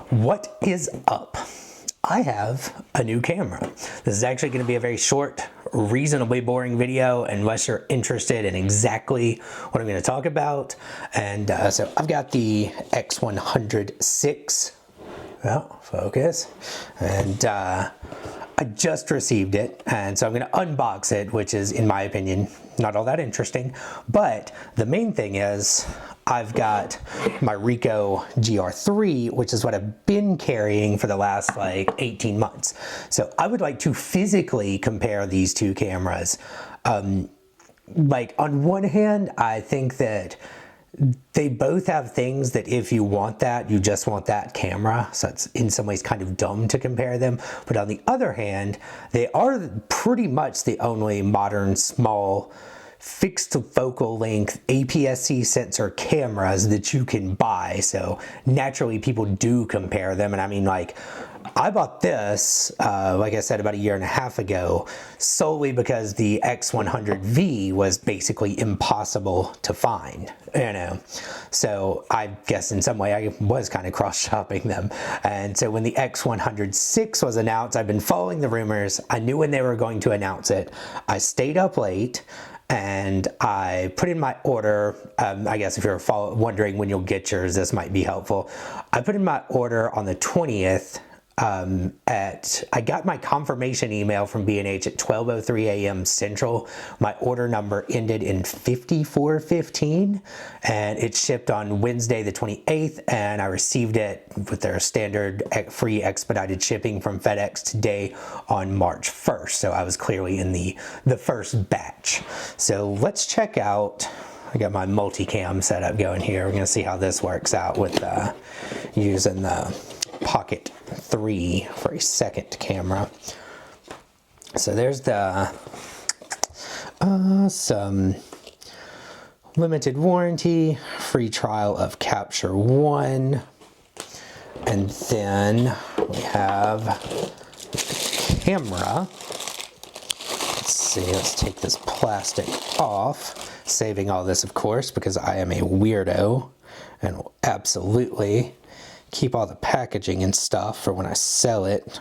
What is up? I have a new camera. This is actually going to be a very short, reasonably boring video unless you're interested in exactly what I'm going to talk about. And so I've got the X100VI. Well, focus. And I just received it, and so I'm going to unbox it, which is, in my opinion, not all that interesting. But the main thing is I've got my Ricoh GRIII, which is what I've been carrying for the last like 18 months. So I would like to physically compare these two cameras. Like on one hand, I think that they both have things that if you want that, you just want that camera. So it's in some ways kind of dumb to compare them. But on the other hand, they are pretty much the only modern small fixed focal length APS-C sensor cameras that you can buy. So naturally people do compare them. And I mean, like, I bought this, like I said, about 1.5 years ago, solely because the X100V was basically impossible to find, you know. So I guess in some way I was kind of cross-shopping them. And so when the X100VI was announced, I've been following the rumors. I knew when they were going to announce it. I stayed up late and I put in my order. I guess if you're wondering when you'll get yours, this might be helpful. I put in my order on the 20th. I got my confirmation email from B&H at 12:03 a.m. Central. My order number ended in 5415, and it shipped on Wednesday the 28th, and I received it with their standard free expedited shipping from FedEx today on March 1st. So I was clearly in the first batch. So let's check out. I got my multicam setup going here. We're going to see how this works out with using the Pocket 3 for a second camera. So there's the some limited warranty, free trial of Capture One, and then we have the camera. Let's see, let's take this plastic off, saving all this, of course, because I am a weirdo and will absolutely keep all the packaging and stuff for when I sell it.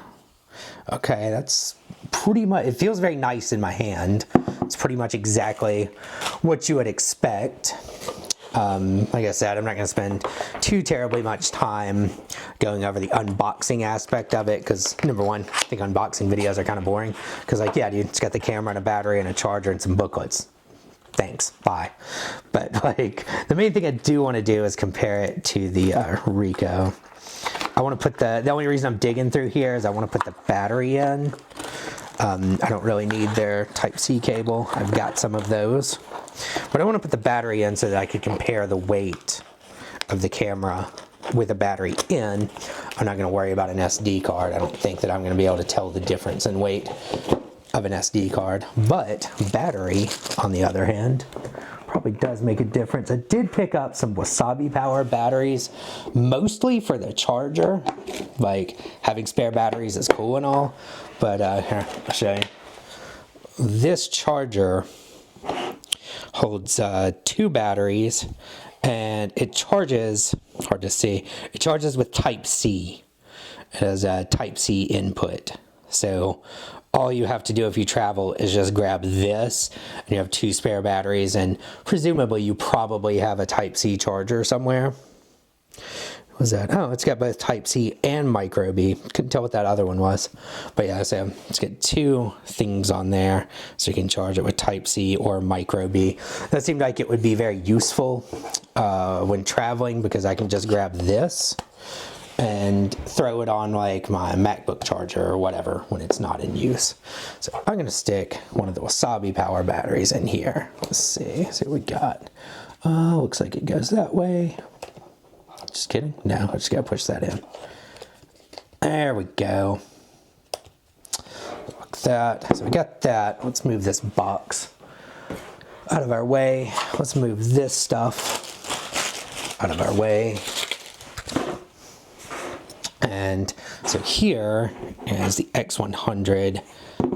Okay, that's pretty much, it feels very nice in my hand. It's pretty much exactly what you would expect. Like I said, I'm not going to spend too terribly much time going over the unboxing aspect of it, because number one, I think unboxing videos are kind of boring, because like, yeah, dude, it's got the camera and a battery and a charger and some booklets. Thanks, bye. But like, the main thing I do want to do is compare it to the Ricoh. I want to put the only reason I'm digging through here is I want to put the battery in. I don't really need their Type-C cable. I've got some of those. But I want to put the battery in so that I could compare the weight of the camera with a battery in. I'm not going to worry about an SD card. I don't think that I'm going to be able to tell the difference in weight of an SD card, but battery, on the other hand, probably does make a difference. I did pick up some Wasabi Power batteries, mostly for the charger. Like, having spare batteries is cool and all, but here, I'll show you. This charger holds 2 batteries, and it charges, hard to see, it charges with Type-C. It has a Type-C input. So all you have to do if you travel is just grab this, and you have 2 spare batteries, and presumably you probably have a Type-C charger somewhere. What was that? Oh, it's got both Type-C and micro B. Couldn't tell what that other one was. But yeah, so let's get 2 things on there so you can charge it with Type-C or micro B. That seemed like it would be very useful when traveling, because I can just grab this and throw it on like my MacBook charger or whatever when it's not in use. So I'm going to stick one of the Wasabi Power batteries in here. Let's see what we got. Looks like it goes that way. Just kidding. No, I just got to push that in. There we go. Like that. So we got that. Let's move this box out of our way. Let's move this stuff out of our way. And so here is the X100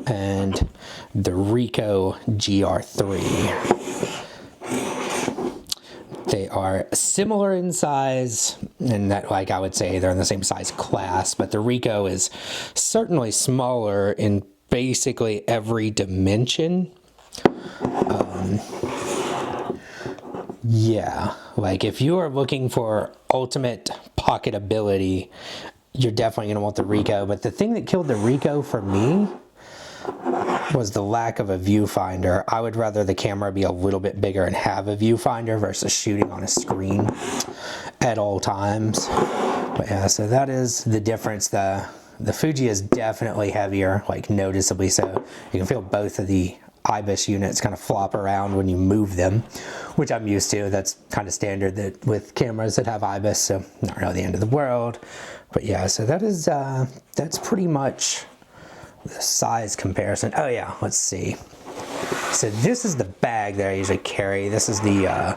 and the Ricoh GRIII. They are similar in size, and that, like, I would say they're in the same size class, but the Ricoh is certainly smaller in basically every dimension. Yeah, like if you are looking for ultimate pocketability, you're definitely going to want the Ricoh. But the thing that killed the Ricoh for me was the lack of a viewfinder. I would rather the camera be a little bit bigger and have a viewfinder versus shooting on a screen at all times. But yeah, so that is the difference. The Fuji is definitely heavier, like noticeably so. You can feel both of the IBIS units kind of flop around when you move them, which I'm used to. That's kind of standard that with cameras that have IBIS, so not really the end of the world. But yeah, so that is that's pretty much the size comparison. Oh yeah, let's see. So this is the bag that I usually carry. This is the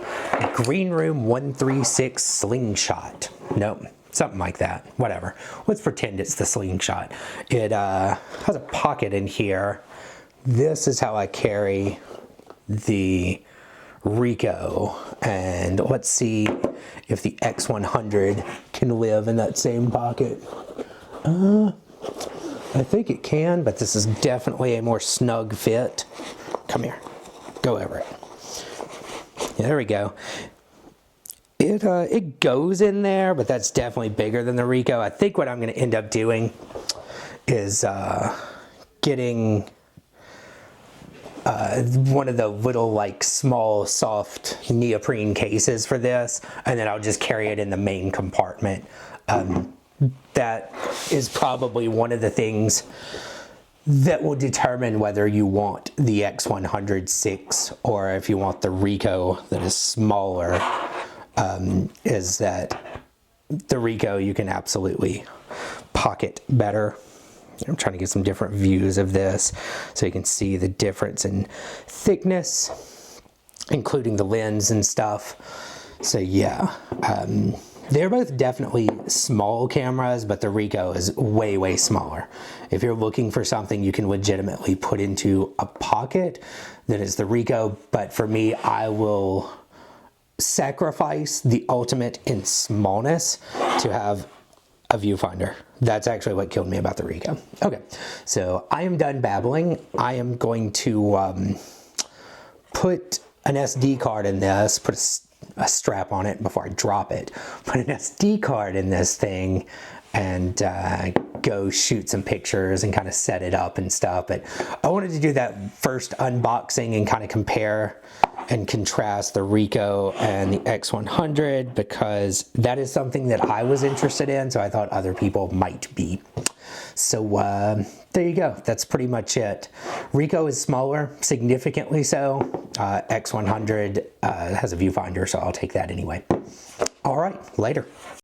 Green Room 136 Slingshot. Nope, something like that. Whatever. Let's pretend it's the Slingshot. It has a pocket in here. This is how I carry the Ricoh, and let's see if the X100 can live in that same pocket. I think it can, but this is definitely a more snug fit. Come here, go over it. Yeah, there we go. It goes in there, but that's definitely bigger than the Ricoh. I think what I'm going to end up doing is getting one of the little, like, small soft neoprene cases for this, and then I'll just carry it in the main compartment. That is probably one of the things that will determine whether you want the X100VI or if you want the Ricoh that is smaller. Is that the Ricoh you can absolutely pocket better. I'm trying to get some different views of this so you can see the difference in thickness, including the lens and stuff. So yeah, they're both definitely small cameras, but the Ricoh is way, way smaller. If you're looking for something you can legitimately put into a pocket, that is the Ricoh. But for me, I will sacrifice the ultimate in smallness to have a viewfinder. That's actually what killed me about the Ricoh. Okay, so I am done babbling. I am going to put an SD card in this, put a strap on it before I drop it, put an SD card in this thing, and go shoot some pictures and kind of set it up and stuff. But I wanted to do that first unboxing and kind of compare and contrast the Ricoh and the X100, because that is something that I was interested in, so I thought other people might be. So there you go, that's pretty much it. Ricoh is smaller, significantly so. X100 has a viewfinder, so I'll take that anyway. All right, later.